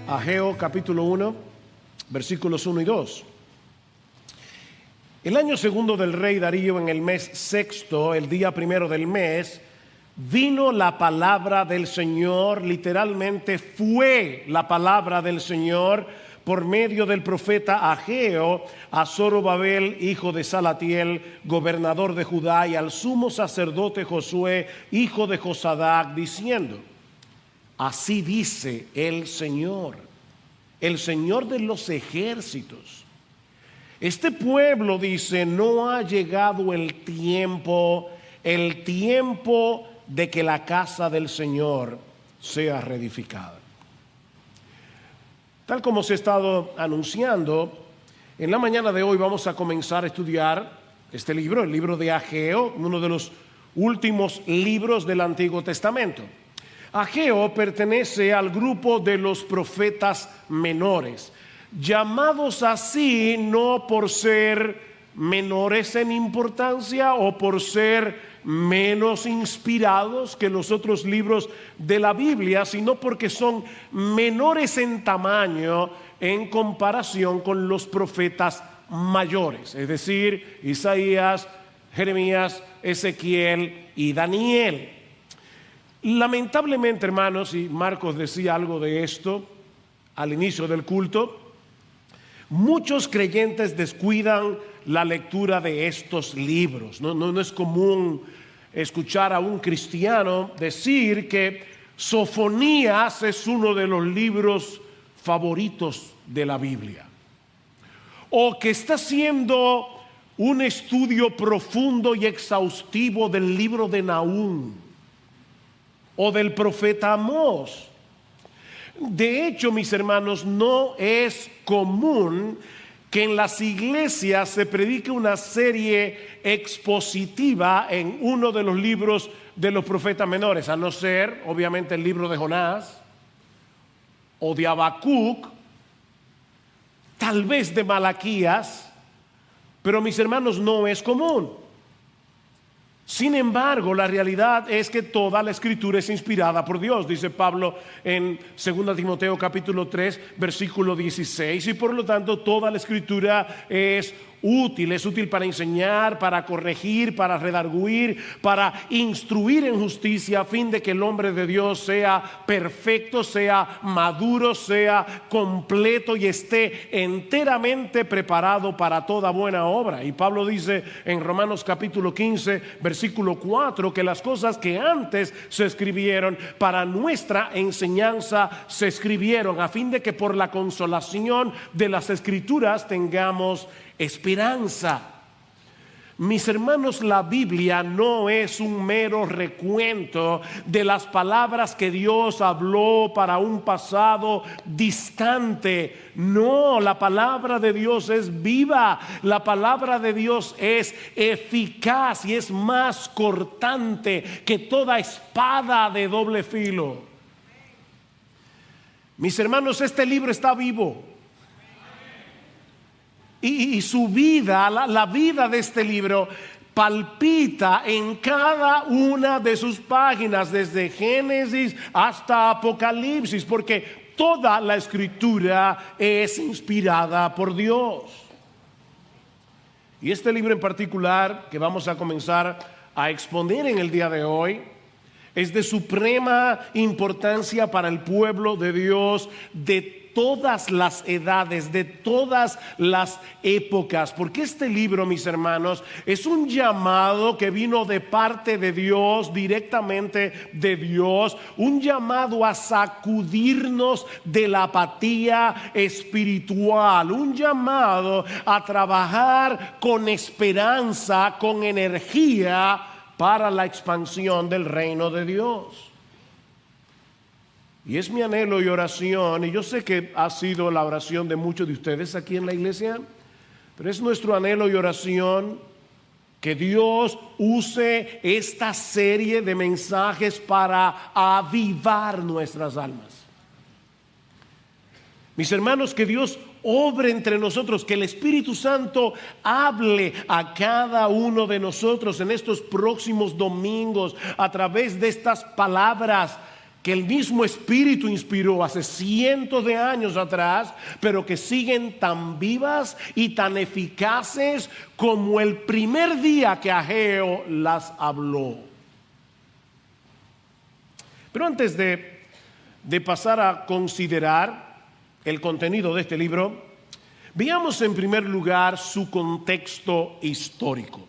Ageo capítulo 1, versículos 1 y 2. El año segundo del rey Darío, en el mes sexto, el día primero del mes, vino la palabra del Señor, literalmente fue la palabra del Señor por medio del profeta Ageo a Zorobabel, hijo de Salatiel, gobernador de Judá, y al sumo sacerdote Josué, hijo de Josadac, diciendo: así dice el Señor de los ejércitos. Este pueblo dice: no ha llegado el tiempo de que la casa del Señor sea reedificada. Tal como se ha estado anunciando, en la mañana de hoy vamos a comenzar a estudiar este libro, el libro de Ageo, uno de los últimos libros del Antiguo Testamento. Ageo pertenece al grupo de los profetas menores, llamados así no por ser menores en importancia o por ser menos inspirados que los otros libros de la Biblia, sino porque son menores en tamaño en comparación con los profetas mayores, es decir, Isaías, Jeremías, Ezequiel y Daniel. Lamentablemente, hermanos, y Marcos decía algo de esto al inicio del culto, muchos creyentes descuidan la lectura de estos libros. No es común escuchar a un cristiano decir que Sofonías es uno de los libros favoritos de la Biblia, o que está haciendo un estudio profundo y exhaustivo del libro de Nahum o del profeta Amós. De hecho, mis hermanos, no es común que en las iglesias se predique una serie expositiva en uno de los libros de los profetas menores, a no ser, obviamente, el libro de Jonás o de Habacuc, tal vez de Malaquías, pero mis hermanos, no es común. Sin embargo, la realidad es que toda la Escritura es inspirada por Dios, dice Pablo en 2 Timoteo capítulo 3, versículo 16, y por lo tanto toda la Escritura es útil para enseñar, para corregir, para redarguir, para instruir en justicia, a fin de que el hombre de Dios sea perfecto, sea maduro, sea completo y esté enteramente preparado para toda buena obra. Y Pablo dice en Romanos capítulo 15, versículo 4, que las cosas que antes se escribieron para nuestra enseñanza se escribieron, a fin de que por la consolación de las Escrituras tengamos esperanza. Mis hermanos, la Biblia no es un mero recuento de las palabras que Dios habló para un pasado distante. No, la palabra de Dios es viva, la palabra de Dios es eficaz y es más cortante que toda espada de doble filo. Mis hermanos, este libro está vivo. Y su vida, la vida de este libro, palpita en cada una de sus páginas, desde Génesis hasta Apocalipsis, porque toda la Escritura es inspirada por Dios. Y este libro en particular, que vamos a comenzar a exponer en el día de hoy, es de suprema importancia para el pueblo de Dios de todas las edades, de todas las épocas, porque este libro, mis hermanos, es un llamado que vino de parte de Dios, directamente de Dios, un llamado a sacudirnos de la apatía espiritual, un llamado a trabajar con esperanza, con energía para la expansión del reino de Dios. Y es mi anhelo y oración, y yo sé que ha sido la oración de muchos de ustedes aquí en la iglesia, pero es nuestro anhelo y oración que Dios use esta serie de mensajes para avivar nuestras almas. Mis hermanos, que Dios obre entre nosotros, que el Espíritu Santo hable a cada uno de nosotros en estos próximos domingos a través de estas palabras que el mismo Espíritu inspiró hace cientos de años atrás, pero que siguen tan vivas y tan eficaces como el primer día que Ageo las habló. Pero antes de pasar a considerar el contenido de este libro, veamos en primer lugar su contexto histórico.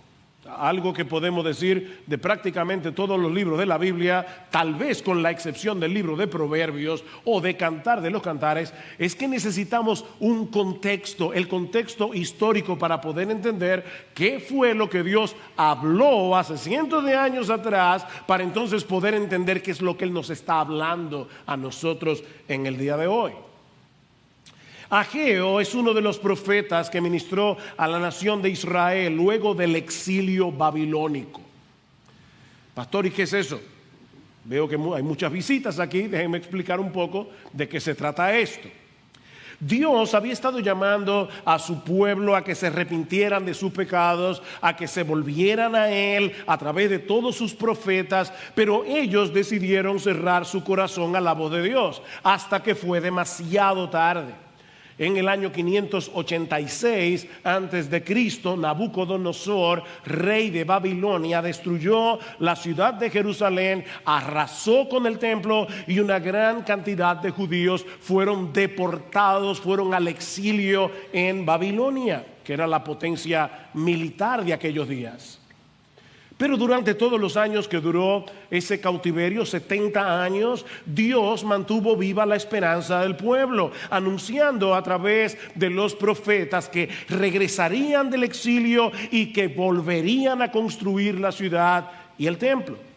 Algo que podemos decir de prácticamente todos los libros de la Biblia, tal vez con la excepción del libro de Proverbios o de Cantar de los Cantares, es que necesitamos un contexto, el contexto histórico para poder entender qué fue lo que Dios habló hace cientos de años atrás, para entonces poder entender qué es lo que Él nos está hablando a nosotros en el día de hoy. Ageo es uno de los profetas que ministró a la nación de Israel luego del exilio babilónico. Pastor, ¿y qué es eso? Veo que hay muchas visitas aquí, déjenme explicar un poco de qué se trata esto. Dios había estado llamando a su pueblo a que se arrepintieran de sus pecados, a que se volvieran a Él a través de todos sus profetas, pero ellos decidieron cerrar su corazón a la voz de Dios hasta que fue demasiado tarde. En el año 586 antes de Cristo, Nabucodonosor, rey de Babilonia, destruyó la ciudad de Jerusalén, arrasó con el templo y una gran cantidad de judíos fueron deportados, fueron al exilio en Babilonia, que era la potencia militar de aquellos días. Pero durante todos los años que duró ese cautiverio, 70 años, Dios mantuvo viva la esperanza del pueblo, anunciando a través de los profetas que regresarían del exilio y que volverían a construir la ciudad y el templo.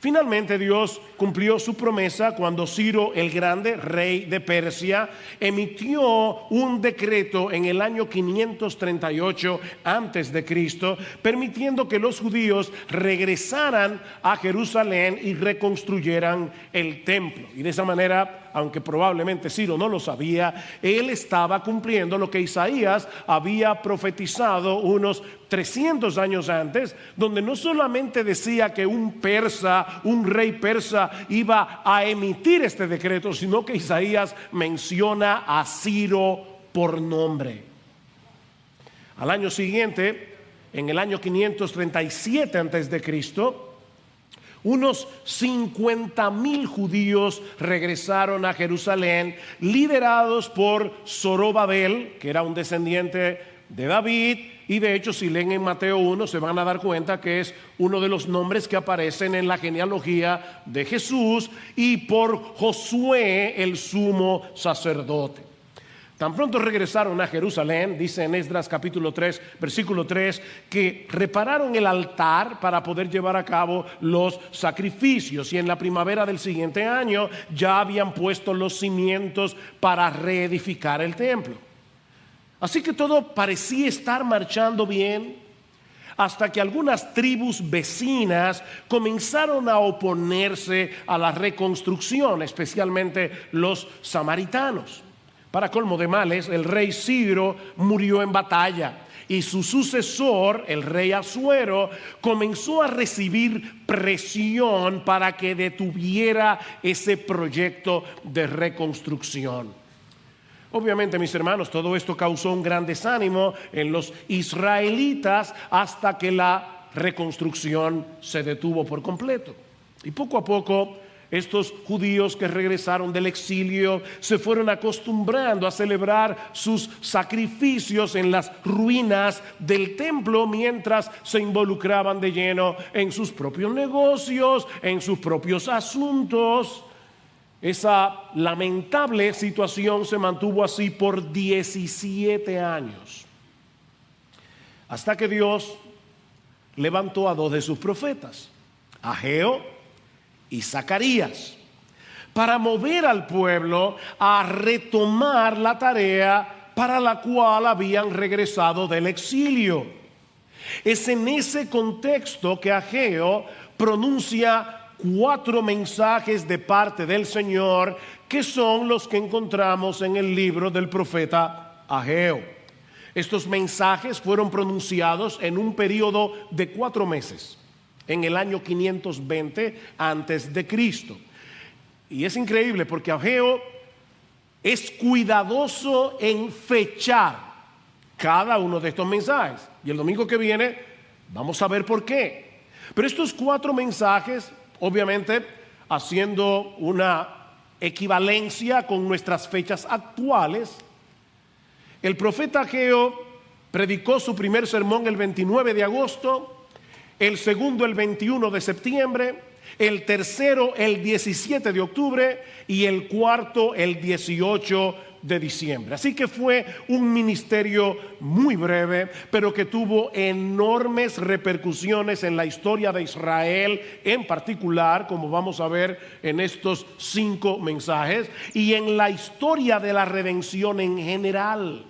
Finalmente Dios cumplió su promesa cuando Ciro el Grande, rey de Persia, emitió un decreto en el año 538 antes de Cristo, permitiendo que los judíos regresaran a Jerusalén y reconstruyeran el templo. Y de esa manera, aunque probablemente Ciro no lo sabía, él estaba cumpliendo lo que Isaías había profetizado unos 300 años antes, donde no solamente decía que un rey persa iba a emitir este decreto, sino que Isaías menciona a Ciro por nombre. Al año siguiente, en el año 537 antes de Cristo, unos 50,000 judíos regresaron a Jerusalén, liderados por Zorobabel, que era un descendiente de David, y de hecho si leen en Mateo 1 se van a dar cuenta que es uno de los nombres que aparecen en la genealogía de Jesús, y por Josué el sumo sacerdote. Tan pronto regresaron a Jerusalén, dice en Esdras capítulo 3, versículo 3, que repararon el altar para poder llevar a cabo los sacrificios, y en la primavera del siguiente año ya habían puesto los cimientos para reedificar el templo. Así que todo parecía estar marchando bien, hasta que algunas tribus vecinas comenzaron a oponerse a la reconstrucción, especialmente los samaritanos. Para colmo de males, el rey Ciro murió en batalla, y su sucesor, el rey Asuero, comenzó a recibir presión para que detuviera ese proyecto de reconstrucción. Obviamente, mis hermanos, todo esto causó un gran desánimo en los israelitas hasta que la reconstrucción se detuvo por completo. Y poco a poco, estos judíos que regresaron del exilio se fueron acostumbrando a celebrar sus sacrificios en las ruinas del templo, mientras se involucraban de lleno en sus propios negocios, en sus propios asuntos. Esa lamentable situación se mantuvo así por 17 años, hasta que Dios levantó a dos de sus profetas, Ageo y Zacarías, para mover al pueblo a retomar la tarea para la cual habían regresado del exilio. Es en ese contexto que Ageo pronuncia 4 mensajes de parte del Señor, que son los que encontramos en el libro del profeta Ageo. Estos mensajes fueron pronunciados en un periodo de 4 meses, en el año 520 antes de Cristo. Y es increíble porque Ageo es cuidadoso en fechar cada uno de estos mensajes. Y el domingo que viene vamos a ver por qué. Pero estos 4 mensajes, obviamente, haciendo una equivalencia con nuestras fechas actuales, el profeta Ageo predicó su primer sermón el 29 de agosto, el segundo el 21 de septiembre, el tercero el 17 de octubre y el cuarto el 18 de diciembre. Así que fue un ministerio muy breve, pero que tuvo enormes repercusiones en la historia de Israel en particular, como vamos a ver en estos 5 mensajes, y en la historia de la redención en general.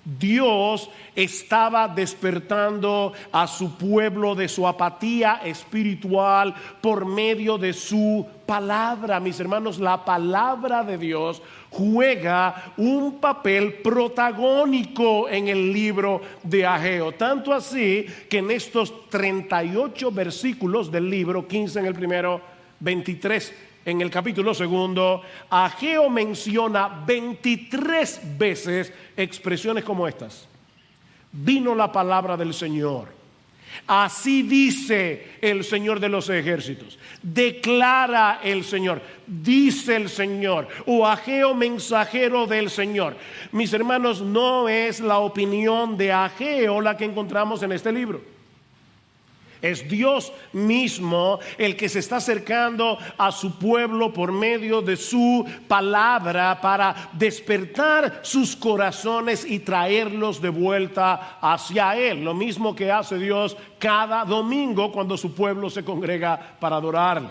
Dios estaba despertando a su pueblo de su apatía espiritual por medio de su palabra. Mis hermanos, la palabra de Dios juega un papel protagónico en el libro de Ageo. Tanto así que en estos 38 versículos del libro, 15 en el primero, 23 en el capítulo segundo, Ageo menciona 23 veces expresiones como estas. Vino la palabra del Señor. Así dice el Señor de los ejércitos. Declara el Señor. Dice el Señor. O Ageo, mensajero del Señor. Mis hermanos, no es la opinión de Ageo la que encontramos en este libro. Es Dios mismo el que se está acercando a su pueblo por medio de su palabra para despertar sus corazones y traerlos de vuelta hacia Él. Lo mismo que hace Dios cada domingo cuando su pueblo se congrega para adorarle.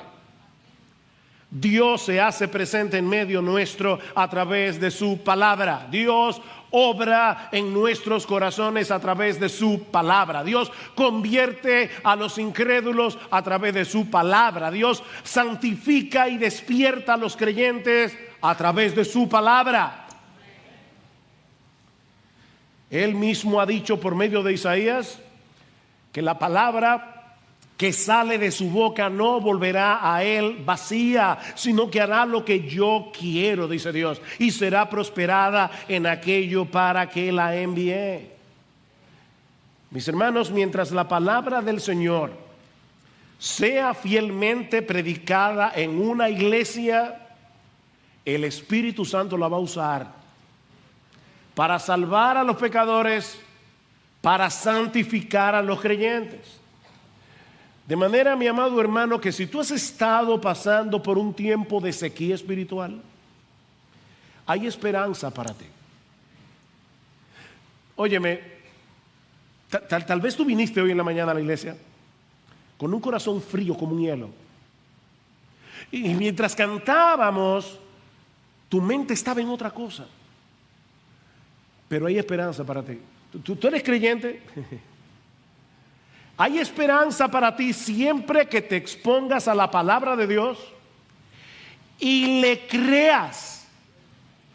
Dios se hace presente en medio nuestro a través de su palabra. Dios obra en nuestros corazones a través de su palabra. Dios convierte a los incrédulos a través de su palabra. Dios santifica y despierta a los creyentes a través de su palabra. Él mismo ha dicho por medio de Isaías que la palabra que sale de su boca no volverá a él vacía, sino que hará lo que yo quiero, dice Dios, y será prosperada en aquello para que la envié. Mis hermanos, mientras la palabra del Señor sea fielmente predicada en una iglesia, el Espíritu Santo la va a usar para salvar a los pecadores, para santificar a los creyentes. De manera, mi amado hermano, que si tú has estado pasando por un tiempo de sequía espiritual, hay esperanza para ti. Óyeme, tal vez tú viniste hoy en la mañana a la iglesia con un corazón frío como un hielo. Y mientras cantábamos, tu mente estaba en otra cosa. Pero hay esperanza para ti. ¿Tú eres creyente? Hay esperanza para ti siempre que te expongas a la palabra de Dios y le creas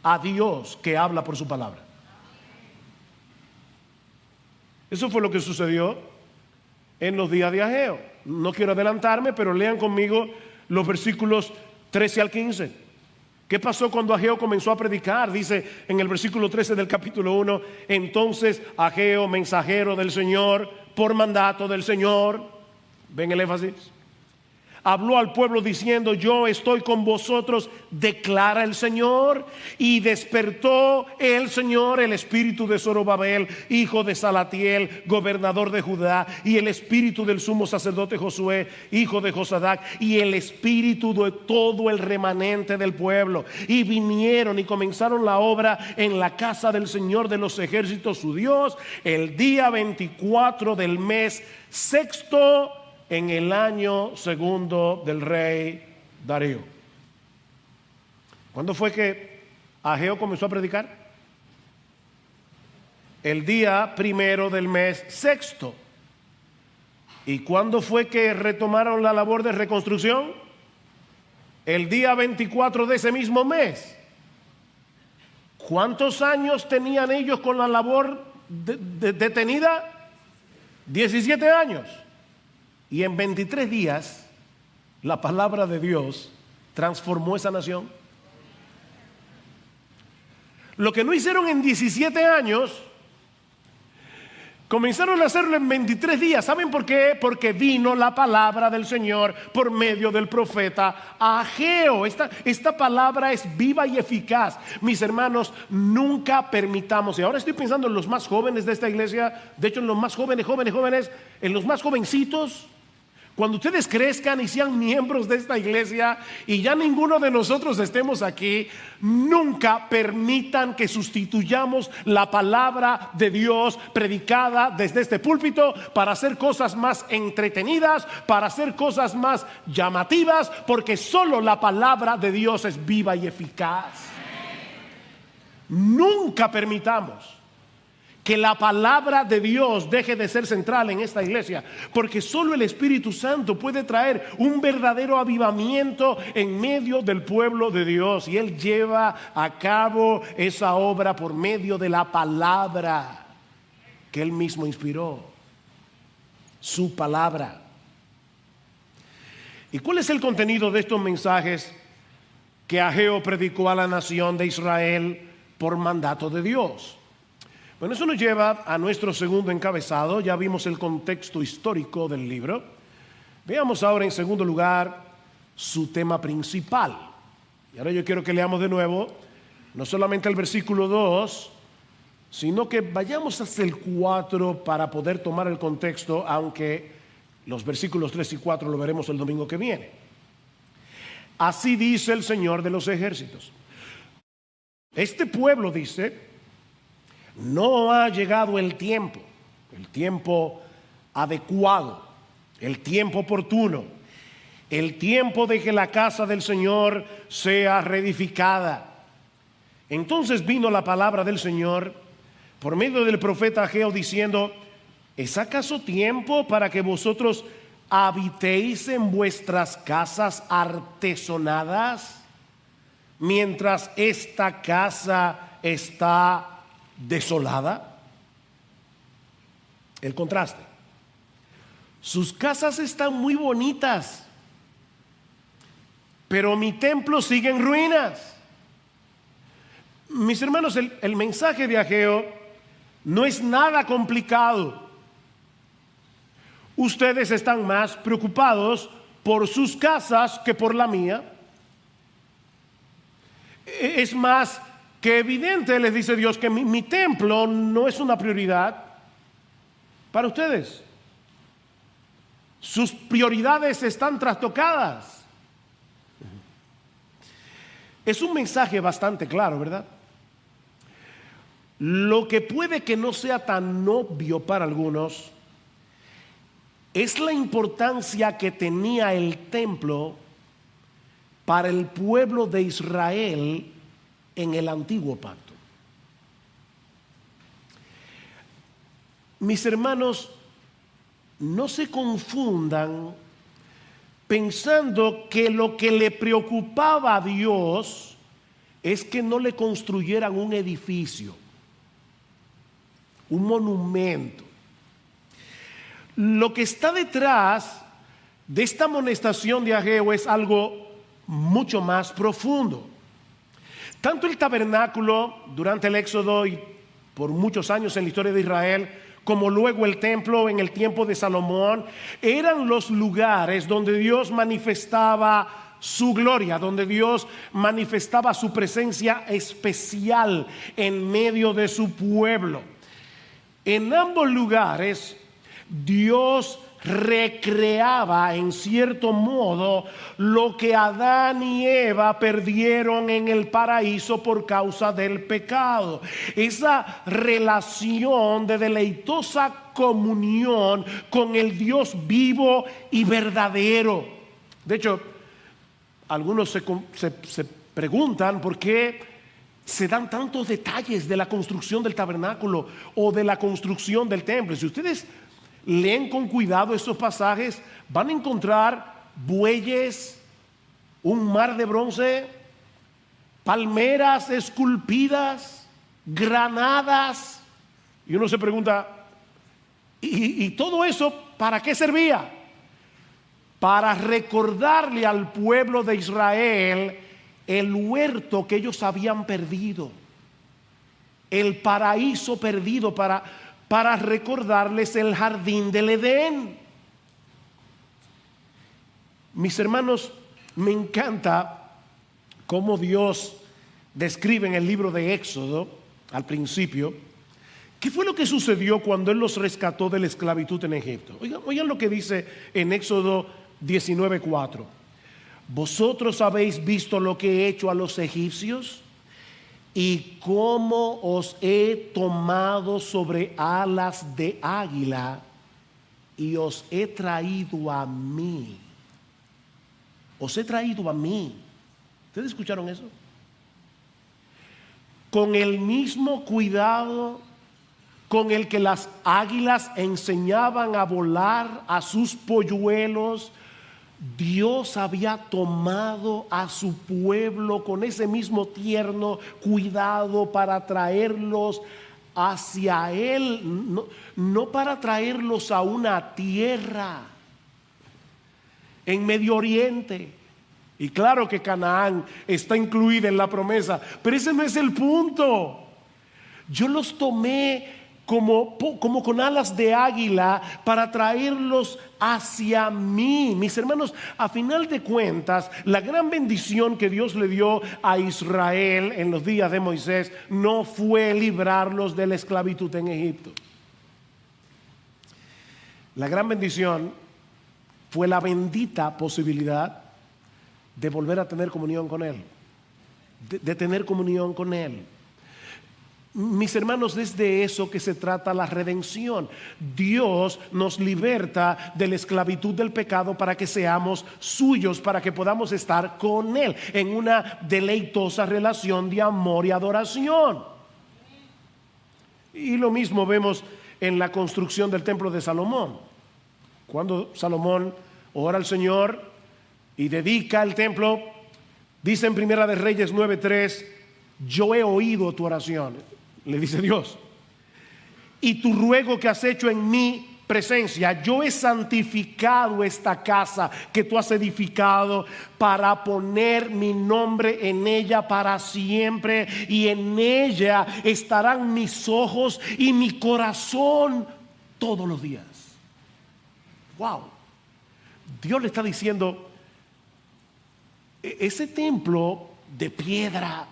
a Dios que habla por su palabra. Eso fue lo que sucedió en los días de Ageo. No quiero adelantarme, pero lean conmigo los versículos 13 al 15. ¿Qué pasó cuando Ageo comenzó a predicar? Dice en el versículo 13 del capítulo 1, entonces Ageo, mensajero del Señor, por mandato del Señor, ven el énfasis, habló al pueblo diciendo, yo estoy con vosotros, declara el Señor. Y despertó el Señor el espíritu de Zorobabel, hijo de Salatiel, gobernador de Judá, y el espíritu del sumo sacerdote Josué, hijo de Josadac, y el espíritu de todo el remanente del pueblo. Y vinieron y comenzaron la obra en la casa del Señor de los ejércitos, su Dios, el día 24 del mes sexto, en el año segundo del rey Darío. ¿Cuándo fue que Ageo comenzó a predicar? El día primero del mes sexto. ¿Y cuándo fue que retomaron la labor de reconstrucción? El día 24 de ese mismo mes. ¿Cuántos años tenían ellos con la labor detenida? 17 años. Y en 23 días, la palabra de Dios transformó esa nación. Lo que no hicieron en 17 años, comenzaron a hacerlo en 23 días. ¿Saben por qué? Porque vino la palabra del Señor por medio del profeta Ageo. Esta palabra es viva y eficaz. Mis hermanos, nunca permitamos, y ahora estoy pensando en los más jóvenes de esta iglesia, de hecho en los más jóvenes, en los más jovencitos. Cuando ustedes crezcan y sean miembros de esta iglesia y ya ninguno de nosotros estemos aquí, nunca permitan que sustituyamos la palabra de Dios predicada desde este púlpito para hacer cosas más entretenidas, para hacer cosas más llamativas, porque solo la palabra de Dios es viva y eficaz. Nunca permitamos que la palabra de Dios deje de ser central en esta iglesia, porque solo el Espíritu Santo puede traer un verdadero avivamiento en medio del pueblo de Dios, y Él lleva a cabo esa obra por medio de la palabra que Él mismo inspiró, su palabra. ¿Y cuál es el contenido de estos mensajes que Ageo predicó a la nación de Israel por mandato de Dios? Bueno, eso nos lleva a nuestro segundo encabezado. Ya vimos el contexto histórico del libro. Veamos ahora en segundo lugar su tema principal. Y ahora yo quiero que leamos de nuevo, no solamente el versículo 2, sino que vayamos hasta el 4 para poder tomar el contexto, aunque los versículos 3 y 4 lo veremos el domingo que viene. Así dice el Señor de los ejércitos. Este pueblo dice: no ha llegado el tiempo adecuado, el tiempo oportuno, el tiempo de que la casa del Señor sea reedificada. Entonces vino la palabra del Señor por medio del profeta Ageo diciendo: ¿es acaso tiempo para que vosotros habitéis en vuestras casas artesonadas, mientras esta casa está desolada? El contraste. Sus casas están muy bonitas, pero mi templo sigue en ruinas. Mis hermanos, el mensaje de Ageo no es nada complicado. Ustedes están más preocupados por sus casas que por la mía. Es más que evidente, les dice Dios, que mi templo no es una prioridad para ustedes. Sus prioridades están trastocadas. Es un mensaje bastante claro, ¿verdad? Lo que puede que no sea tan obvio para algunos es la importancia que tenía el templo para el pueblo de Israel en el antiguo pacto. Mis hermanos, no se confundan pensando que lo que le preocupaba a Dios es que no le construyeran un edificio, un monumento. Lo que está detrás de esta amonestación de Ageo es algo mucho más profundo. Tanto el tabernáculo durante el Éxodo y por muchos años en la historia de Israel, como luego el templo en el tiempo de Salomón, eran los lugares donde Dios manifestaba su gloria, donde Dios manifestaba su presencia especial en medio de su pueblo. En ambos lugares, Dios recreaba en cierto modo lo que Adán y Eva perdieron en el paraíso por causa del pecado. Esa relación de deleitosa comunión con el Dios vivo y verdadero. De hecho, algunos se preguntan por qué se dan tantos detalles de la construcción del tabernáculo o de la construcción del templo. Si ustedes leen con cuidado estos pasajes, van a encontrar bueyes, un mar de bronce, palmeras esculpidas, granadas. Y uno se pregunta, ¿y todo eso para qué servía? para recordarle al pueblo de Israel el huerto que ellos habían perdido, el paraíso perdido, para recordarles el jardín del Edén. Mis hermanos, me encanta cómo Dios describe en el libro de Éxodo, al principio, qué fue lo que sucedió cuando Él los rescató de la esclavitud en Egipto. Oigan lo que dice en Éxodo 19:4. Vosotros habéis visto lo que he hecho a los egipcios y cómo os he tomado sobre alas de águila y os he traído a mí. Os he traído a mí. ¿Ustedes escucharon eso? Con el mismo cuidado con el que las águilas enseñaban a volar a sus polluelos, Dios había tomado a su pueblo con ese mismo tierno cuidado para traerlos hacia Él, no para traerlos a una tierra en Medio Oriente. Y claro que Canaán está incluida en la promesa, pero ese no es el punto. Yo los tomé como con alas de águila para traerlos hacia mí. Mis hermanos, a final de cuentas, la gran bendición que Dios le dio a Israel en los días de Moisés no fue librarlos de la esclavitud en Egipto. La gran bendición fue la bendita posibilidad de volver a tener comunión con Él, de tener comunión con Él. Mis hermanos, es de eso que se trata la redención. Dios nos liberta de la esclavitud del pecado para que seamos suyos, para que podamos estar con Él en una deleitosa relación de amor y adoración. Y lo mismo vemos en la construcción del templo de Salomón. Cuando Salomón ora al Señor y dedica el templo, dice en Primera de Reyes 9:3, yo he oído tu oración. Le dice Dios, y tu ruego que has hecho en mi presencia, yo he santificado esta casa que tú has edificado para poner mi nombre en ella para siempre, y en ella estarán mis ojos y mi corazón todos los días. Wow, Dios le está diciendo, ese templo de piedra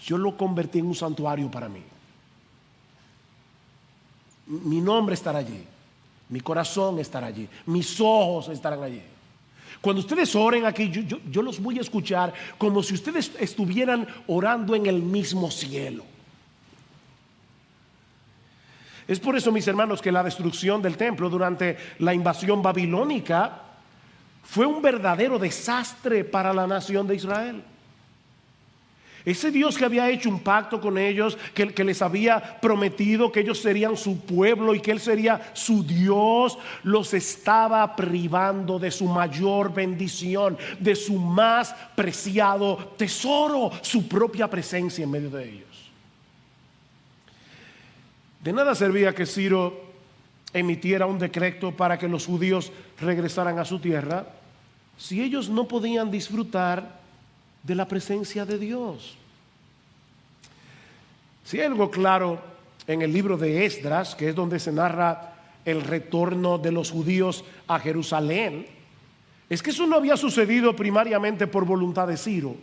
yo lo convertí en un santuario para mí. Mi nombre estará allí, mi corazón estará allí, mis ojos estarán allí. Cuando ustedes oren aquí, yo los voy a escuchar como si ustedes estuvieran orando en el mismo cielo. Es por eso, mis hermanos, que la destrucción del templo durante la invasión babilónica fue un verdadero desastre para la nación de Israel. Ese Dios que había hecho un pacto con ellos, que les había prometido que ellos serían su pueblo y que Él sería su Dios, los estaba privando de su mayor bendición, de su más preciado tesoro, su propia presencia en medio de ellos. De nada servía que Ciro emitiera un decreto para que los judíos regresaran a su tierra si ellos no podían disfrutar de la presencia de Dios. Si hay algo claro en el libro de Esdras, que es donde se narra el retorno de los judíos a Jerusalén, es que eso no había sucedido primariamente por voluntad de Ciro,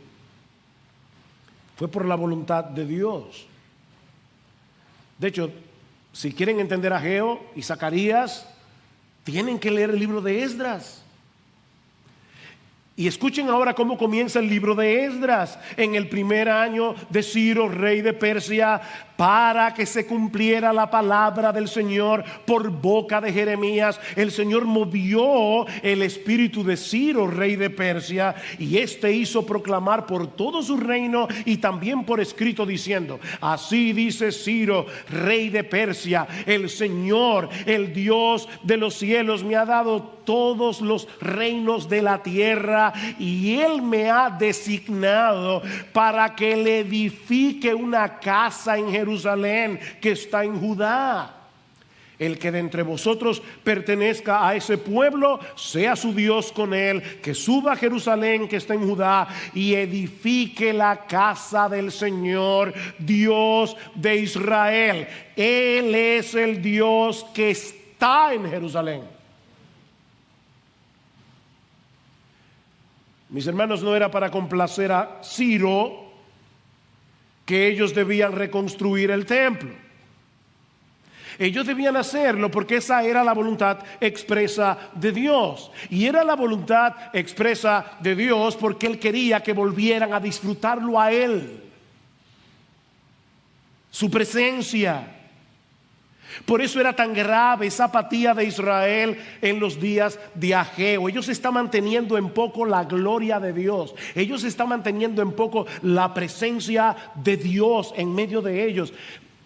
fue por la voluntad de Dios. De hecho, si quieren entender a Ageo y Zacarías, tienen que leer el libro de Esdras. Y escuchen ahora cómo comienza el libro de Esdras. En el primer año de Ciro, rey de Persia, para que se cumpliera la palabra del Señor por boca de Jeremías, el Señor movió el espíritu de Ciro, rey de Persia, y éste hizo proclamar por todo su reino y también por escrito diciendo: así dice Ciro, rey de Persia, el Señor, el Dios de los cielos, me ha dado todos los reinos de la tierra, y Él me ha designado para que le edifique una casa en Jerusalén que está en Judá. El que de entre vosotros pertenezca a ese pueblo, sea su Dios con él, que suba a Jerusalén que está en Judá y edifique la casa del Señor, Dios de Israel. Él es el Dios que está en Jerusalén. Mis hermanos, no era para complacer a Ciro que ellos debían reconstruir el templo. Ellos debían hacerlo porque esa era la voluntad expresa de Dios. Y era la voluntad expresa de Dios porque Él quería que volvieran a disfrutarlo a Él, su presencia. Por eso era tan grave esa apatía de Israel en los días de Ageo. Ellos están manteniendo en poco la gloria de Dios. Ellos están manteniendo en poco la presencia de Dios en medio de ellos.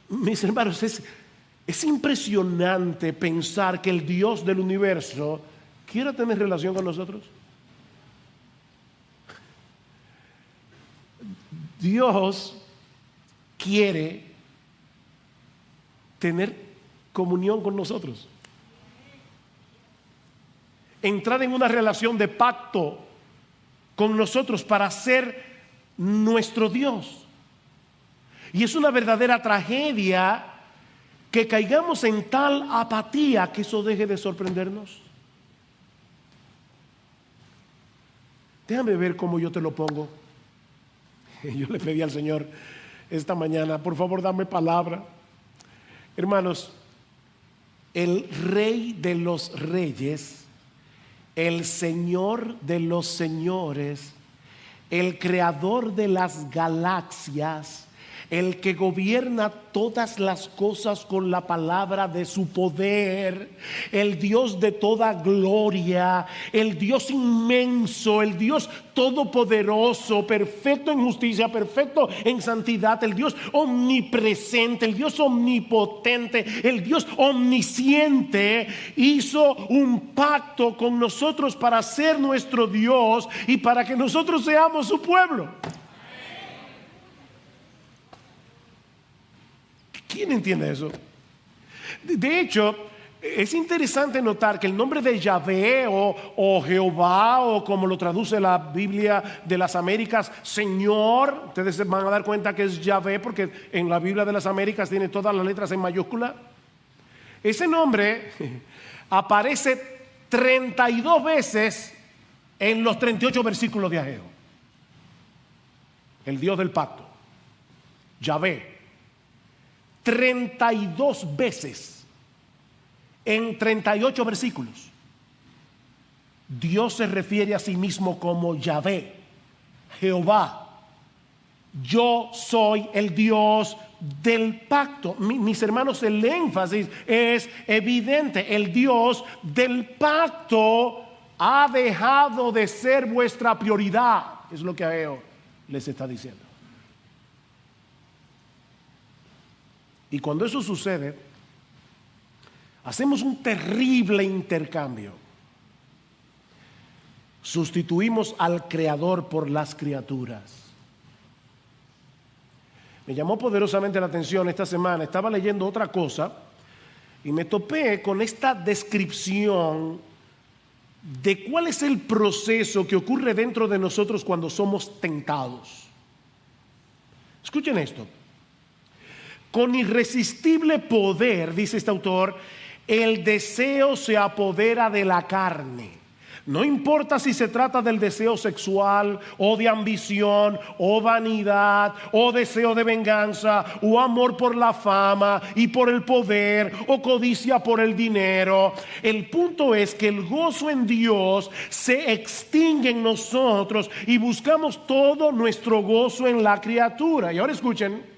Mis hermanos, es impresionante pensar que el Dios del universo quiera tener relación con nosotros. Dios quiere tener comunión con nosotros, entrar en una relación de pacto con nosotros para ser nuestro Dios. Y es una verdadera tragedia que caigamos en tal apatía que eso deje de sorprendernos. Déjame ver cómo yo te lo pongo. Yo le pedí al Señor esta mañana, por favor dame palabra. Hermanos, el Rey de los reyes, el Señor de los señores, el Creador de las galaxias, el que gobierna todas las cosas con la palabra de su poder, el Dios de toda gloria, el Dios inmenso, el Dios todopoderoso, perfecto en justicia, perfecto en santidad, el Dios omnipresente, el Dios omnipotente, el Dios omnisciente, hizo un pacto con nosotros para ser nuestro Dios y para que nosotros seamos su pueblo. ¿Quién entiende eso? De hecho, es interesante notar que el nombre de Yahvé o Jehová, o como lo traduce la Biblia de las Américas, Señor, ustedes se van a dar cuenta que es Yahvé porque en la Biblia de las Américas tiene todas las letras en mayúscula. Ese nombre aparece 32 veces en los 38 versículos de Ageo. El Dios del pacto, Yahvé. 32 veces en 38 versículos. Dios se refiere a sí mismo como Yahvé, Jehová. Yo soy el Dios del pacto. Mis hermanos, el énfasis es evidente. El Dios del pacto ha dejado de ser vuestra prioridad. Es lo que Ageo les está diciendo. Y cuando eso sucede, hacemos un terrible intercambio. Sustituimos al Creador por las criaturas. Me llamó poderosamente la atención esta semana. Estaba leyendo otra cosa y me topé con esta descripción de cuál es el proceso que ocurre dentro de nosotros cuando somos tentados. Escuchen esto. Con irresistible poder, dice este autor, el deseo se apodera de la carne. No importa si se trata del deseo sexual o de ambición o vanidad o deseo de venganza o amor por la fama y por el poder o codicia por el dinero. El punto es que el gozo en Dios se extingue en nosotros y buscamos todo nuestro gozo en la criatura. Y ahora escuchen.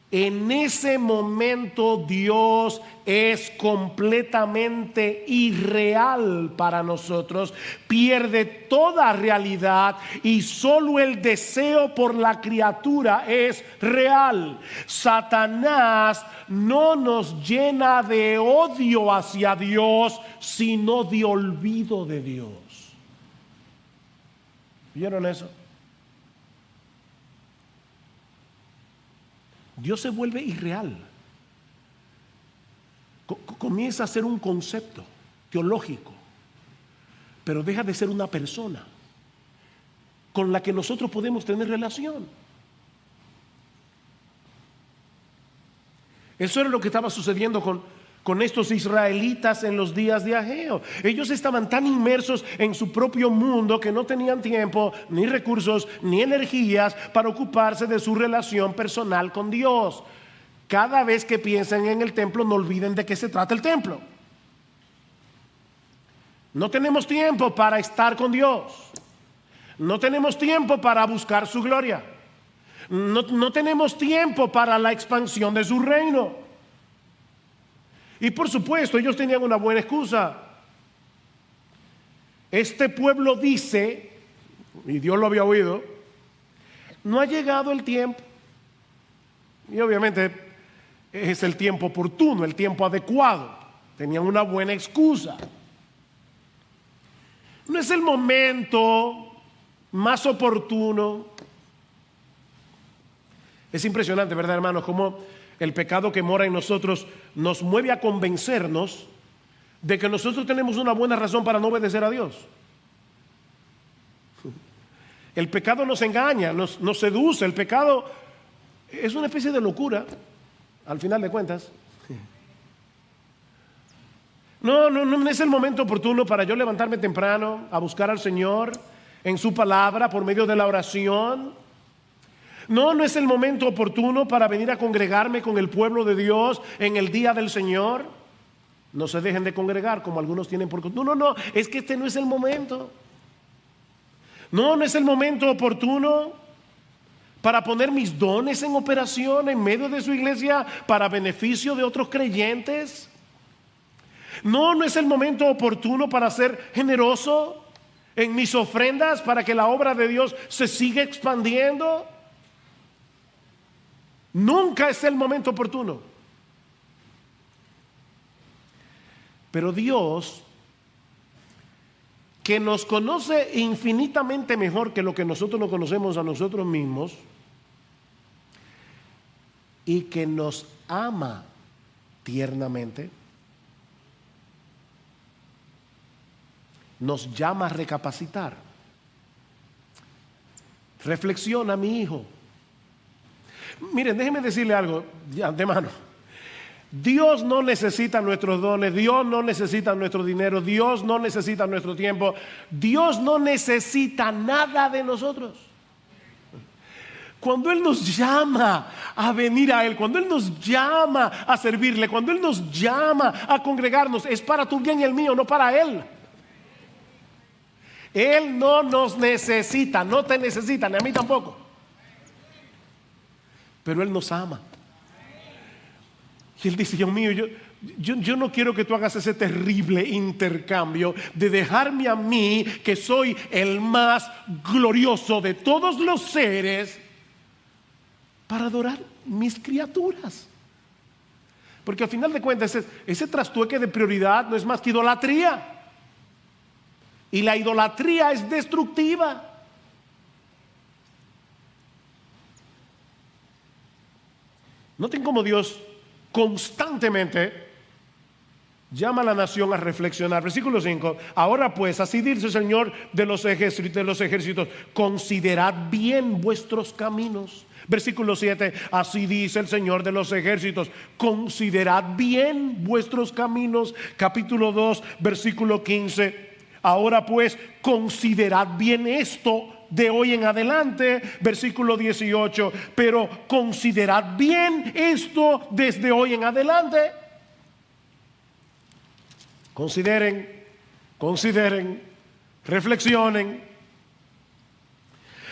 En ese momento Dios es completamente irreal para nosotros, pierde toda realidad y solo el deseo por la criatura es real. Satanás no nos llena de odio hacia Dios, sino de olvido de Dios. ¿Vieron eso? Dios se vuelve irreal. comienza a ser un concepto teológico, pero deja de ser una persona con la que nosotros podemos tener relación. Eso era lo que estaba sucediendo con estos israelitas en los días de Ageo. Ellos estaban tan inmersos en su propio mundo que no tenían tiempo, ni recursos, ni energías para ocuparse de su relación personal con Dios. Cada vez que piensen en el templo, no olviden de qué se trata el templo. No tenemos tiempo para estar con Dios. No tenemos tiempo para buscar su gloria. No tenemos tiempo para la expansión de su reino. Y por supuesto, ellos tenían una buena excusa. Este pueblo dice, y Dios lo había oído, no ha llegado el tiempo. Y obviamente es el tiempo oportuno, el tiempo adecuado. Tenían una buena excusa. No es el momento más oportuno. Es impresionante, ¿verdad, hermanos? Cómo el pecado que mora en nosotros nos mueve a convencernos de que nosotros tenemos una buena razón para no obedecer a Dios. El pecado nos engaña, nos seduce. El pecado es una especie de locura, al final de cuentas. No es el momento oportuno para yo levantarme temprano a buscar al Señor en su palabra por medio de la oración. No es el momento oportuno para venir a congregarme con el pueblo de Dios en el día del Señor. No se dejen de congregar como algunos tienen por costumbre. No, es que este no es el momento. No es el momento oportuno para poner mis dones en operación en medio de su iglesia para beneficio de otros creyentes. No es el momento oportuno para ser generoso en mis ofrendas para que la obra de Dios se siga expandiendo. Nunca es el momento oportuno. Pero Dios, que nos conoce infinitamente mejor que lo que nosotros nos conocemos a nosotros mismos y que nos ama tiernamente, nos llama a recapacitar. Reflexiona, mi hijo. Miren, déjenme decirle algo de antemano. Dios no necesita nuestros dones, Dios no necesita nuestro dinero, Dios no necesita nuestro tiempo, Dios no necesita nada de nosotros. Cuando Él nos llama a venir a Él, cuando Él nos llama a servirle, cuando Él nos llama a congregarnos, es para tu bien y el mío, no para Él. Él no nos necesita, no te necesita, ni a mí tampoco. Pero Él nos ama. Y Él dice, Dios mío, yo no quiero que tú hagas ese terrible intercambio de dejarme a mí, que soy el más glorioso de todos los seres, para adorar mis criaturas. Porque al final de cuentas ese trastueque de prioridad no es más que idolatría. Y la idolatría es destructiva. Noten cómo Dios constantemente llama a la nación a reflexionar. Versículo 5. Ahora pues, así dice el Señor de los ejércitos, considerad bien vuestros caminos. Versículo 7. Así dice el Señor de los ejércitos, considerad bien vuestros caminos. Capítulo 2, versículo 15. Ahora pues, considerad bien esto de hoy en adelante. Versículo 18. Pero considerad bien esto desde hoy en adelante. Consideren, reflexionen.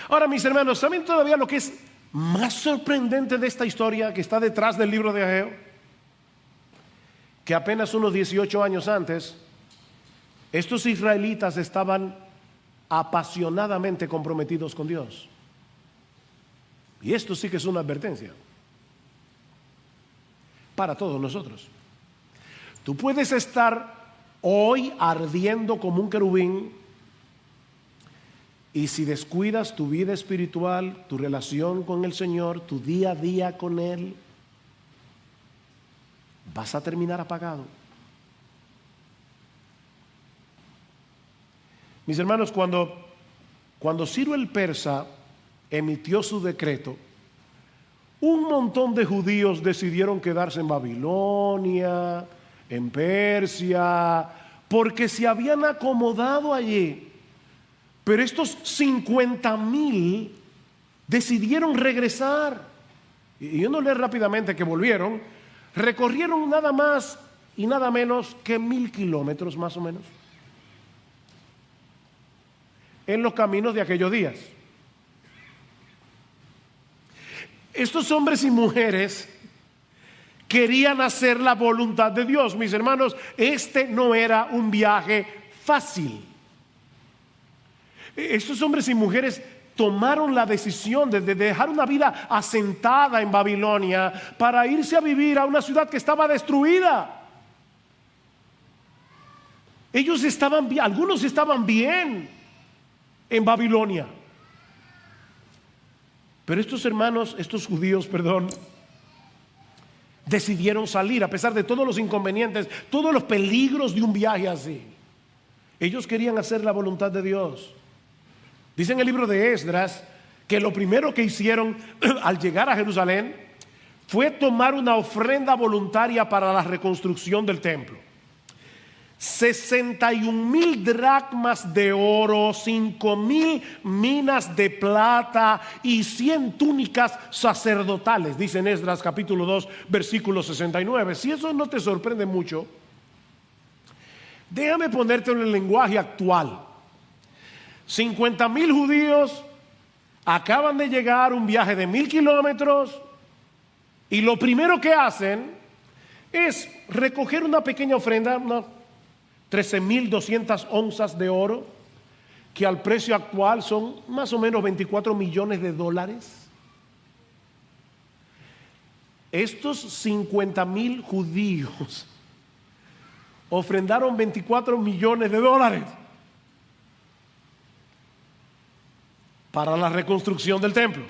Ahora, mis hermanos, ¿saben todavía lo que es más sorprendente de esta historia que está detrás del libro de Ageo? Que apenas unos 18 años antes, estos israelitas estaban apasionadamente comprometidos con Dios. Y esto sí que es una advertencia para todos nosotros. Tú puedes estar hoy ardiendo como un querubín, y si descuidas tu vida espiritual, tu relación con el Señor, tu día a día con Él, vas a terminar apagado. Mis hermanos, cuando Ciro el Persa emitió su decreto, un montón de judíos decidieron quedarse en Babilonia, en Persia, porque se habían acomodado allí. Pero estos 50,000 decidieron regresar. Y yo no leo rápidamente que volvieron. Recorrieron nada más y nada menos que 1,000 kilómetros más o menos en los caminos de aquellos días. Estos hombres y mujeres querían hacer la voluntad de Dios. Mis hermanos, este no era un viaje fácil. Estos hombres y mujeres tomaron la decisión de dejar una vida asentada en Babilonia para irse a vivir a una ciudad que estaba destruida. Ellos estaban bien, algunos estaban bien en Babilonia. Pero estos hermanos, estos judíos, decidieron salir a pesar de todos los inconvenientes, todos los peligros de un viaje así. Ellos querían hacer la voluntad de Dios. Dice en el libro de Esdras que lo primero que hicieron al llegar a Jerusalén fue tomar una ofrenda voluntaria para la reconstrucción del templo. 61,000 dracmas de oro, 5,000 minas de plata y 100 túnicas sacerdotales, dice en Esdras capítulo 2 versículo 69. Si eso no te sorprende mucho, déjame ponerte en el lenguaje actual. 50,000 judíos acaban de llegar un viaje de 1,000 kilómetros y lo primero que hacen es recoger una pequeña ofrenda, 13,200 onzas de oro, que al precio actual son más o menos 24 millones de dólares. Estos 50,000 judíos ofrendaron 24 millones de dólares para la reconstrucción del templo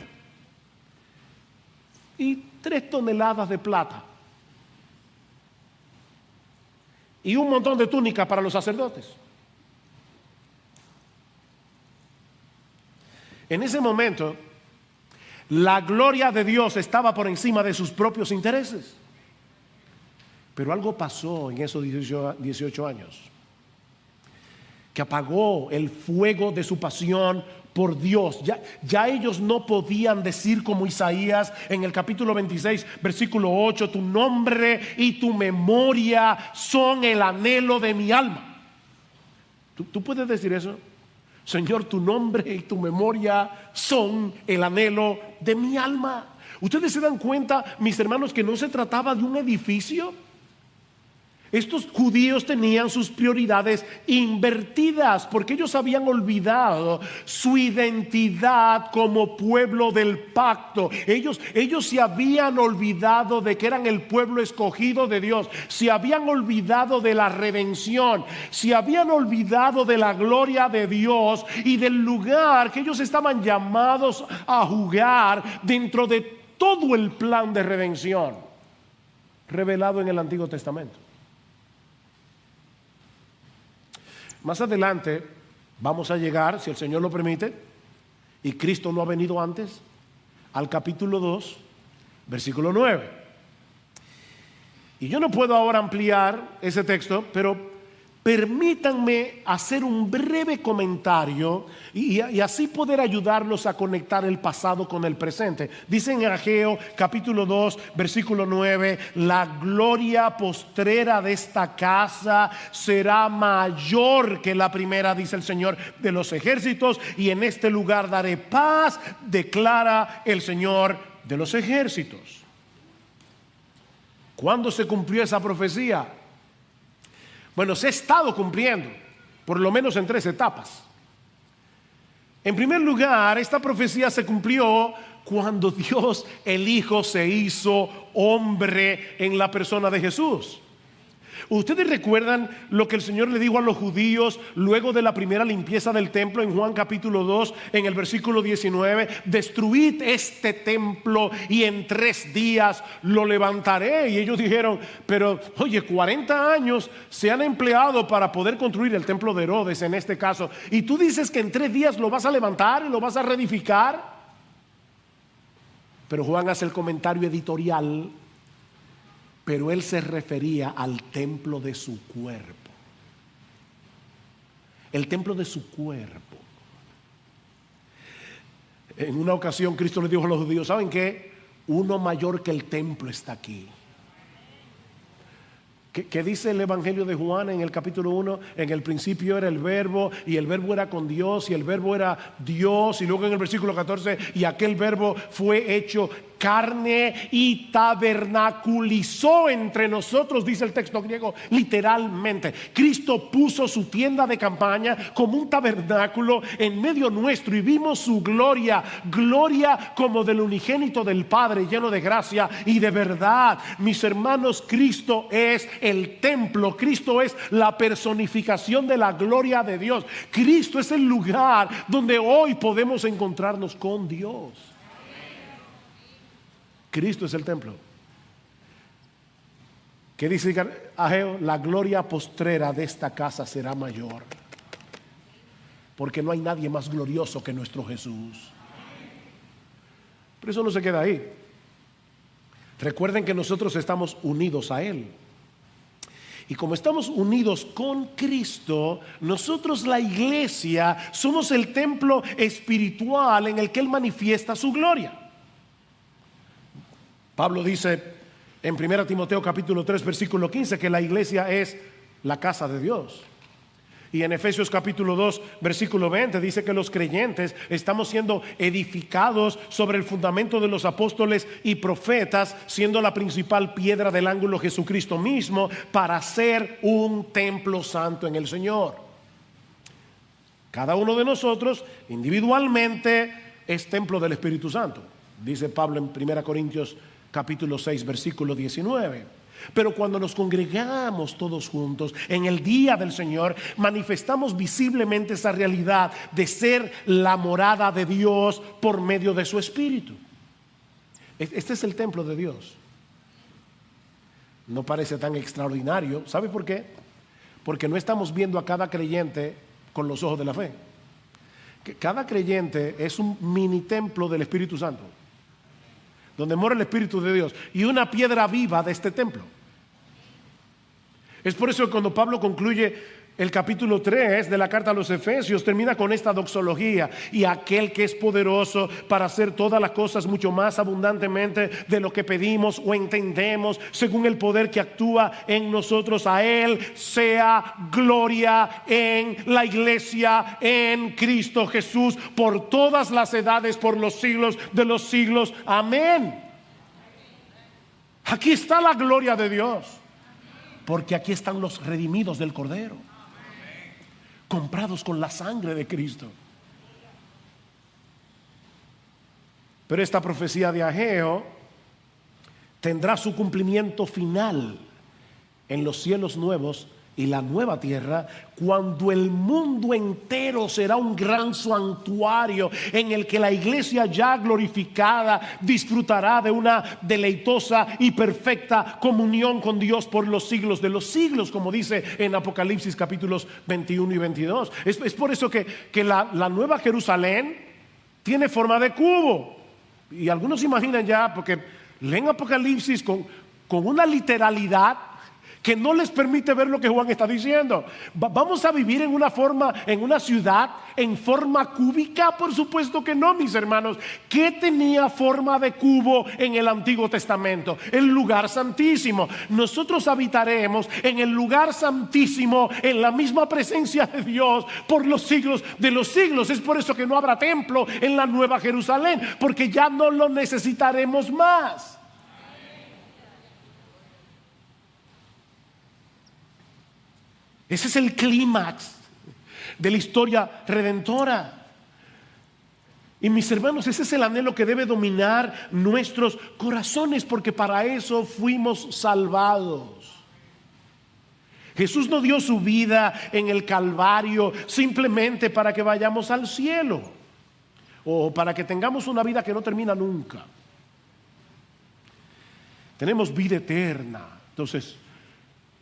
y 3 toneladas de plata y un montón de túnicas para los sacerdotes. En ese momento, la gloria de Dios estaba por encima de sus propios intereses. Pero algo pasó en esos 18 años que apagó el fuego de su pasión por Dios. Ya ellos no podían decir como Isaías en el capítulo 26 versículo 8: tu nombre y tu memoria son el anhelo de mi alma. ¿Tú puedes decir eso? Señor, tu nombre y tu memoria son el anhelo de mi alma. ¿Ustedes se dan cuenta, mis hermanos, que no se trataba de un edificio? Estos judíos tenían sus prioridades invertidas porque ellos habían olvidado su identidad como pueblo del pacto. Ellos se habían olvidado de que eran el pueblo escogido de Dios. Se habían olvidado de la redención. Se habían olvidado de la gloria de Dios y del lugar que ellos estaban llamados a jugar dentro de todo el plan de redención revelado en el Antiguo Testamento. Más adelante vamos a llegar, si el Señor lo permite, y Cristo no ha venido antes, al capítulo 2, versículo 9. Y yo no puedo ahora ampliar ese texto, pero permítanme hacer un breve comentario y así poder ayudarlos a conectar el pasado con el presente. Dice en Ageo capítulo 2 versículo 9: la gloria postrera de esta casa será mayor que la primera, dice el Señor de los ejércitos, y en este lugar daré paz, declara el Señor de los ejércitos. ¿Cuándo se cumplió esa profecía? Bueno, se ha estado cumpliendo, por lo menos en 3 etapas. En primer lugar, esta profecía se cumplió cuando Dios el Hijo se hizo hombre en la persona de Jesús. Ustedes recuerdan lo que el Señor le dijo a los judíos luego de la primera limpieza del templo en Juan capítulo 2, en el versículo 19: destruid este templo y en 3 días lo levantaré. Y ellos dijeron: pero oye, 40 años se han empleado para poder construir el templo de Herodes en este caso, y tú dices que en 3 días lo vas a levantar y lo vas a reedificar. Pero Juan hace el comentario editorial: pero él se refería al templo de su cuerpo. El templo de su cuerpo. En una ocasión Cristo le dijo a los judíos: ¿saben qué? Uno mayor que el templo está aquí. ¿Qué dice el Evangelio de Juan en el capítulo 1? En el principio era el verbo, y el verbo era con Dios, y el verbo era Dios. Y luego en el versículo 14: y aquel verbo fue hecho carne y tabernaculizó entre nosotros, dice el texto griego, literalmente. Cristo puso su tienda de campaña como un tabernáculo en medio nuestro, y vimos su gloria, gloria como del unigénito del Padre, lleno de gracia y de verdad. Mis hermanos, Cristo es el templo. Cristo es la personificación de la gloria de Dios. Cristo es el lugar donde hoy podemos encontrarnos con Dios. Cristo es el templo. ¿Qué dice Ageo? La gloria postrera de esta casa será mayor, porque no hay nadie más glorioso que nuestro Jesús. Pero eso no se queda ahí. Recuerden que nosotros estamos unidos a Él. Y como estamos unidos con Cristo, nosotros, la iglesia, somos el templo espiritual en el que Él manifiesta su gloria. Pablo dice en 1 Timoteo capítulo 3 versículo 15 que la iglesia es la casa de Dios. Y en Efesios capítulo 2 versículo 20 dice que los creyentes estamos siendo edificados sobre el fundamento de los apóstoles y profetas, siendo la principal piedra del ángulo Jesucristo mismo, para ser un templo santo en el Señor. Cada uno de nosotros individualmente es templo del Espíritu Santo, dice Pablo en 1 Corintios capítulo 6 versículo 19. Pero cuando nos congregamos todos juntos en el día del Señor, manifestamos visiblemente esa realidad de ser la morada de Dios por medio de su Espíritu. Este es el templo de Dios. No parece tan extraordinario. ¿Sabe por qué? Porque no estamos viendo a cada creyente con los ojos de la fe. Cada creyente es un mini templo del Espíritu Santo, donde mora el Espíritu de Dios, y una piedra viva de este templo. Es por eso que cuando Pablo concluye el capítulo 3 de la carta a los Efesios, termina con esta doxología: y aquel que es poderoso para hacer todas las cosas mucho más abundantemente de lo que pedimos o entendemos, según el poder que actúa en nosotros, a Él sea gloria en la iglesia, en Cristo Jesús, por todas las edades, por los siglos de los siglos. Amén. Aquí está la gloria de Dios, porque aquí están los redimidos del Cordero, comprados con la sangre de Cristo. Pero esta profecía de Ageo tendrá su cumplimiento final en los cielos nuevos y la nueva tierra, cuando el mundo entero será un gran santuario en el que la iglesia ya glorificada disfrutará de una deleitosa y perfecta comunión con Dios por los siglos de los siglos, como dice en Apocalipsis capítulos 21 y 22. Es por eso que la nueva Jerusalén tiene forma de cubo. Y algunos se imaginan ya, porque leen Apocalipsis con una literalidad que no les permite ver lo que Juan está diciendo. ¿Vamos a vivir en una ciudad en forma cúbica? Por supuesto que no, mis hermanos. ¿Qué tenía forma de cubo en el Antiguo Testamento? El lugar santísimo. Nosotros habitaremos en el lugar santísimo, en la misma presencia de Dios por los siglos de los siglos. Es por eso que no habrá templo en la Nueva Jerusalén, porque ya no lo necesitaremos más. Ese es el clímax de la historia redentora. Y mis hermanos, ese es el anhelo que debe dominar nuestros corazones, porque para eso fuimos salvados. Jesús no dio su vida en el Calvario simplemente para que vayamos al cielo o para que tengamos una vida que no termina nunca. Tenemos vida eterna, entonces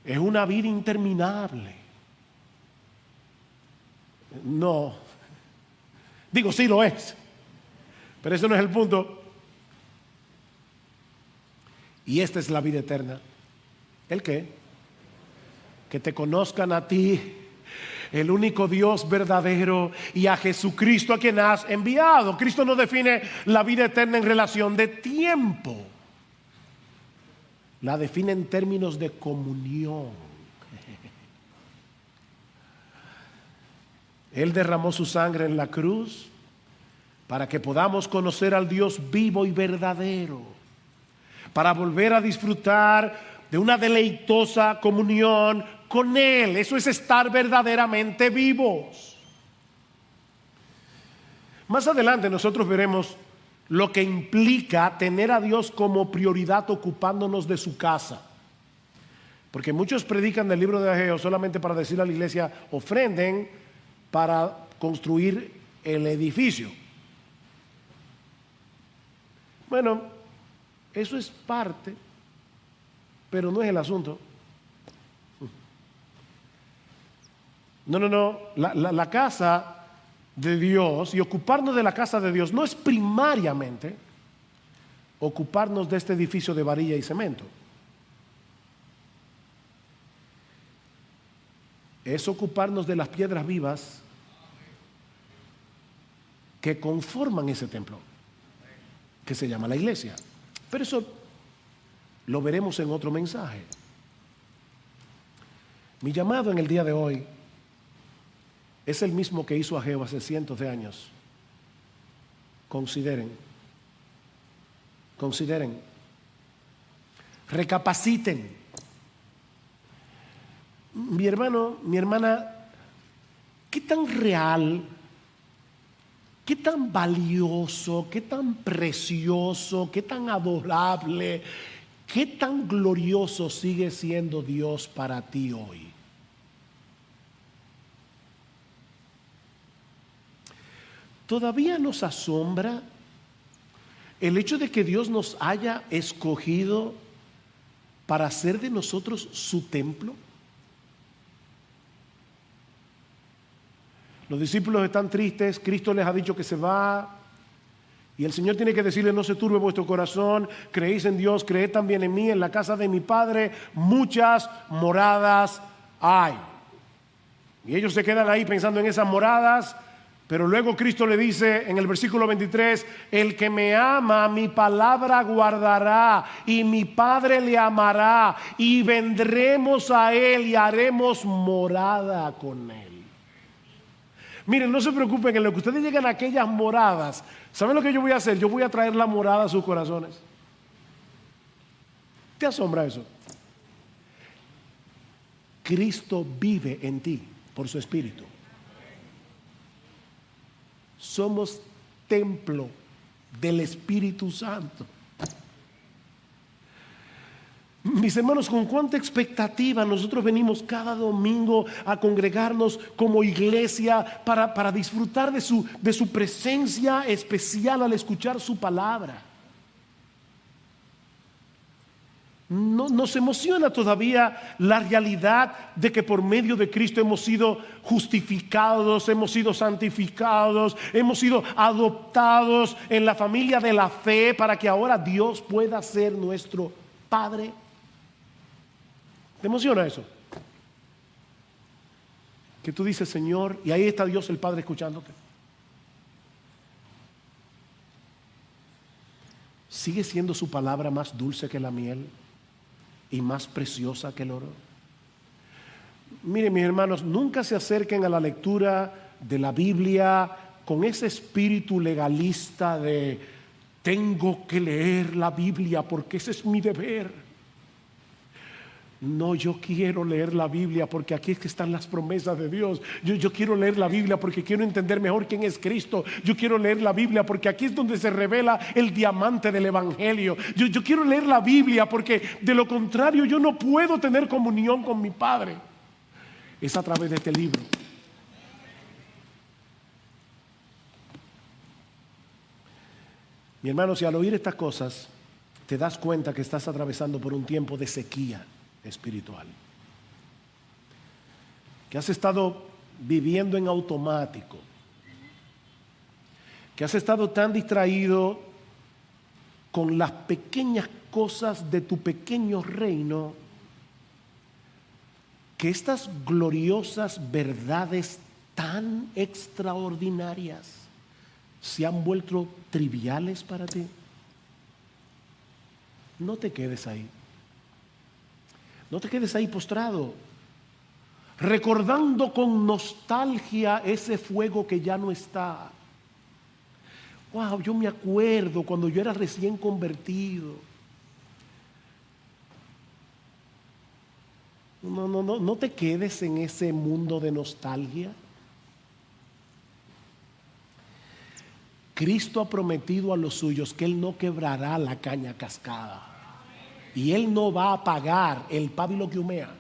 es una vida interminable. No, digo, sí lo es, pero ese no es el punto. Y esta es la vida eterna. ¿El qué? Que te conozcan a ti, el único Dios verdadero, y a Jesucristo a quien has enviado. Cristo no define la vida eterna en relación de tiempo, la define en términos de comunión. Él derramó su sangre en la cruz para que podamos conocer al Dios vivo y verdadero, para volver a disfrutar de una deleitosa comunión con Él. Eso es estar verdaderamente vivos. Más adelante nosotros veremos lo que implica tener a Dios como prioridad ocupándonos de su casa. Porque muchos predican del libro de Ageo solamente para decirle a la iglesia: ofrenden para construir el edificio. Bueno, eso es parte, pero no es el asunto. No. La casa de Dios y ocuparnos de la casa de Dios no es primariamente ocuparnos de este edificio de varilla y cemento. Es ocuparnos de las piedras vivas que conforman ese templo, que se llama la iglesia. Pero eso lo veremos en otro mensaje. Mi llamado en el día de hoy es el mismo que hizo Ageo hace cientos de años. Consideren, recapaciten. Mi hermano, mi hermana, ¿qué tan real, qué tan valioso, qué tan precioso, qué tan adorable, qué tan glorioso sigue siendo Dios para ti hoy? ¿Todavía nos asombra el hecho de que Dios nos haya escogido para hacer de nosotros su templo? Los discípulos están tristes, Cristo les ha dicho que se va, y el Señor tiene que decirles: no se turbe vuestro corazón, creéis en Dios, creed también en mí, en la casa de mi Padre muchas moradas hay. Y ellos se quedan ahí pensando en esas moradas, pero luego Cristo le dice en el versículo 23: el que me ama, mi palabra guardará, y mi Padre le amará, y vendremos a él y haremos morada con él. Miren, no se preocupen, en lo que ustedes llegan a aquellas moradas, ¿saben lo que yo voy a hacer? Yo voy a traer la morada a sus corazones. ¿Te asombra eso? Cristo vive en ti por su Espíritu. Somos templo del Espíritu Santo. Mis hermanos, con cuánta expectativa nosotros venimos cada domingo a congregarnos como iglesia para disfrutar de su presencia especial al escuchar su palabra. No, nos emociona todavía la realidad de que por medio de Cristo hemos sido justificados, hemos sido santificados, hemos sido adoptados en la familia de la fe para que ahora Dios pueda ser nuestro Padre. ¿Te emociona eso? Que tú dices: Señor, y ahí está Dios el Padre escuchándote. ¿Sigue siendo su palabra más dulce que la miel y más preciosa que el oro? Miren, mis hermanos, nunca se acerquen a la lectura de la Biblia con ese espíritu legalista de tengo que leer la Biblia porque ese es mi deber. No, yo quiero leer la Biblia porque aquí es que están las promesas de Dios. Yo quiero leer la Biblia porque quiero entender mejor quién es Cristo. Yo quiero leer la Biblia porque aquí es donde se revela el diamante del Evangelio. Yo quiero leer la Biblia porque de lo contrario yo no puedo tener comunión con mi Padre. es a través de este libro. Mi hermano, si al oír estas cosas te das cuenta que estás atravesando por un tiempo de sequía espiritual, que has estado viviendo en automático, que has estado tan distraído con las pequeñas cosas de tu pequeño reino, que estas gloriosas verdades tan extraordinarias se han vuelto triviales para ti. No te quedes ahí. No te quedes ahí postrado, recordando con nostalgia ese fuego que ya no está. Wow, yo me acuerdo cuando yo era recién convertido. No te quedes en ese mundo de nostalgia. Cristo ha prometido a los suyos que Él no quebrará la caña cascada. Y Él no va a apagar el pábilo que humea.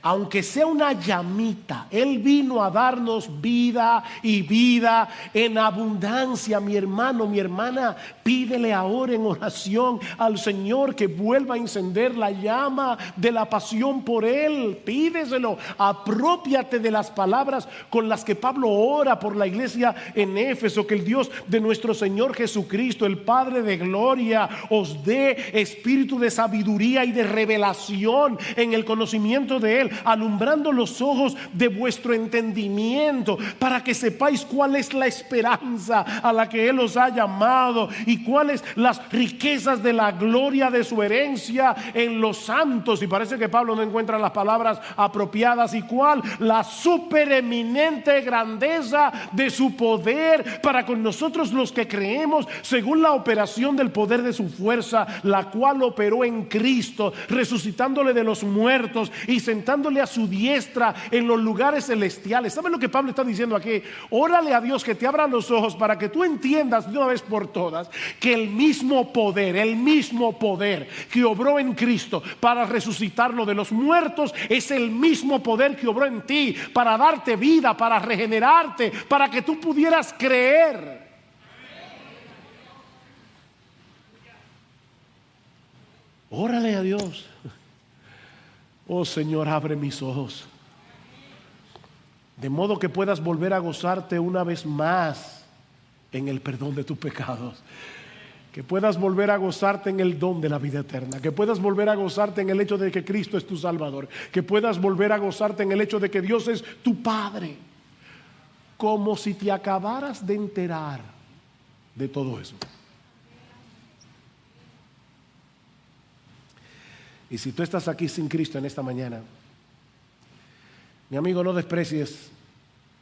Aunque sea una llamita, Él vino a darnos vida y vida en abundancia. Mi hermano, mi hermana, pídele ahora en oración al Señor que vuelva a encender la llama de la pasión por Él. Pídeselo, apropiate de las palabras con las que Pablo ora por la iglesia en Éfeso. Que el Dios de nuestro Señor Jesucristo, el Padre de gloria, os dé espíritu de sabiduría y de revelación en el conocimiento de Él, alumbrando los ojos de vuestro entendimiento, para que sepáis cuál es la esperanza a la que Él os ha llamado y cuáles las riquezas de la gloria de su herencia en los santos. Y parece que Pablo no encuentra las palabras apropiadas. Y cuál la supereminente grandeza de su poder para con nosotros los que creemos, según la operación del poder de su fuerza, la cual operó en Cristo, resucitándole de los muertos y sentándole a su diestra en los lugares celestiales. ¿Saben lo que Pablo está diciendo aquí? Órale a Dios que te abra los ojos para que tú entiendas de una vez por todas que el mismo poder que obró en Cristo para resucitarlo de los muertos es el mismo poder que obró en ti para darte vida, para regenerarte, para que tú pudieras creer. Órale a Dios. Oh Señor, abre mis ojos, de modo que puedas volver a gozarte una vez más en el perdón de tus pecados, que puedas volver a gozarte en el don de la vida eterna, que puedas volver a gozarte en el hecho de que Cristo es tu Salvador, que puedas volver a gozarte en el hecho de que Dios es tu Padre, como si te acabaras de enterar de todo eso. Y si tú estás aquí sin Cristo en esta mañana, mi amigo, no desprecies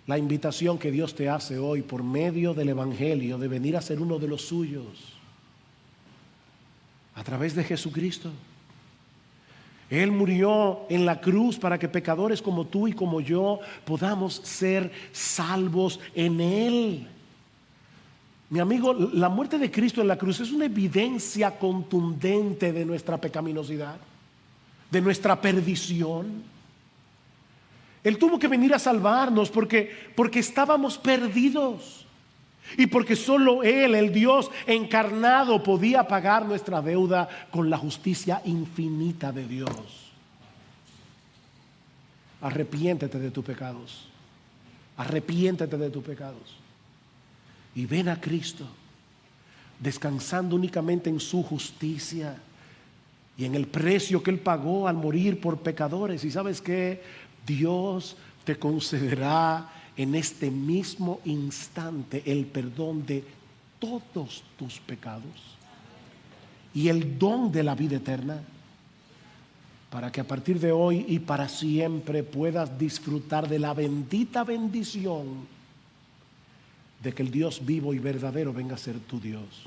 la invitación que Dios te hace hoy por medio del Evangelio de venir a ser uno de los suyos a través de Jesucristo. Él murió en la cruz para que pecadores como tú y como yo podamos ser salvos en Él. Mi amigo, la muerte de Cristo en la cruz es una evidencia contundente de nuestra pecaminosidad, de nuestra perdición. Él tuvo que venir a salvarnos porque estábamos perdidos y porque solo Él, el Dios encarnado, podía pagar nuestra deuda con la justicia infinita de Dios. Arrepiéntete de tus pecados. Arrepiéntete de tus pecados. Y ven a Cristo, descansando únicamente en su justicia y en el precio que Él pagó al morir por pecadores. Y ¿sabes qué? Dios te concederá en este mismo instante el perdón de todos tus pecados y el don de la vida eterna, para que a partir de hoy y para siempre puedas disfrutar de la bendita bendición de que el Dios vivo y verdadero venga a ser tu Dios.